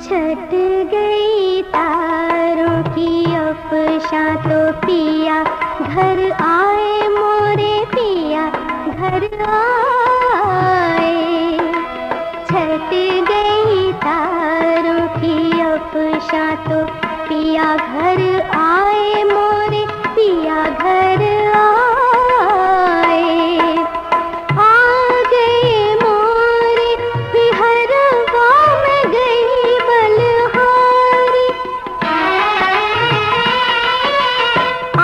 छट गई तारों की अफशा तो पिया घर आए मोरे पिया घर आए। छट गई तारों की अफशा तो पिया घर आए मोरे पिया घर आए। आ गए मोरे बिहरवा में गई बलहारी। आ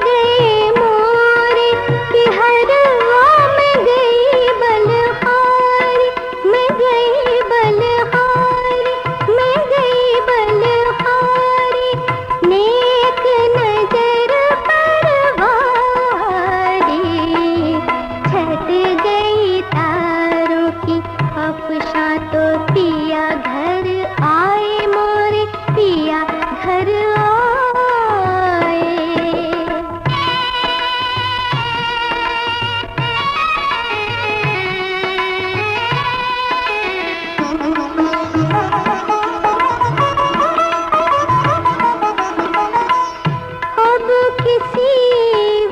गए मोरे बिहरवा में गई बलहारी। मैं गई बलहारी मैं गई बलहारी। नेक नजर परवारी। छट गई तारों की अफशा तो पिया घर आए मोरे पिया घर आए। अब किसी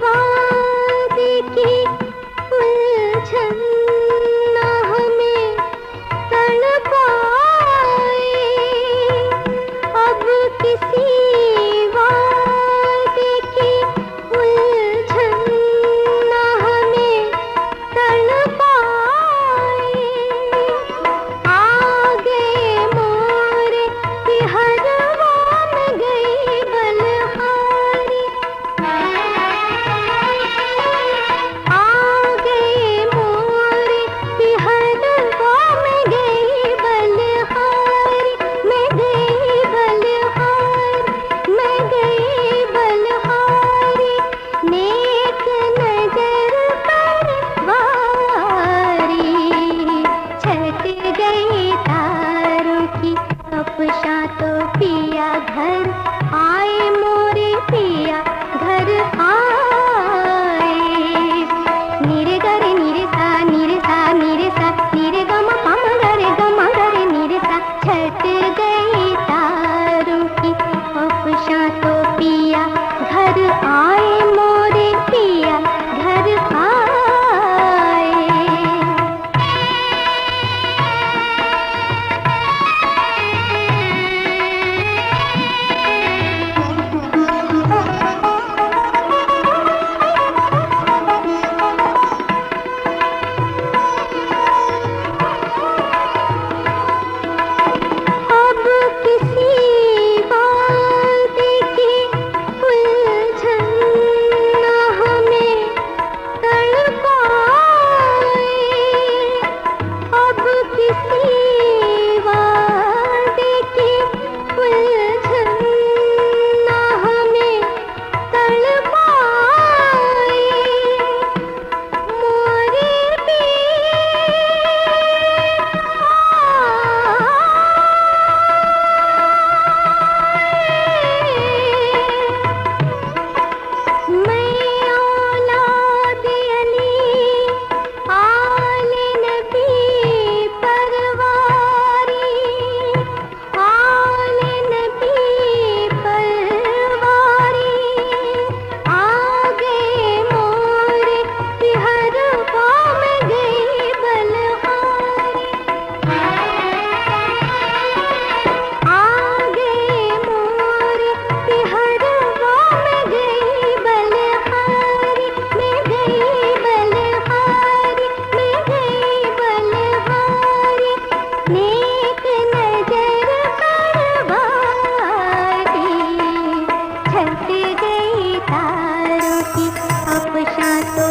वादे की उलझन न हमें तड़पाए। अब किसी वादे की उलझन न हमें तड़पाए। आ गए मोरे बिहरवा में गई बलहारी। आ गए मोरे बिहरवा में गई बलहारी। मैं गई बलहारी मैं गई बलहारी। नेक नजर परवारी। छट गई तारों की अफशा तो पिया घर आए मोरे पिया घर आए। निरे गरे निरे सा निरे सा निरे सा निरे गम पम गरे निरे सा। छट गई तारों की अफशा तो पिया घर आए मोरे पिया घर आए। अब किसी वादे की उलझन न हमें तड़पाए। अब किसी वादे की उलझन न हमें तड़पाए। मोरे मैं औलाद अली आले नबी परवारी। आले नबी परवारी। आ गए मोरे बिहरवा में गई बलहारी। आ गए मोरे बिहरवा में गई बलहारी। मैं गई बलहारी मैं गई बलहारी। नेक नजर परवारी। छट गई तारों की अफशा तो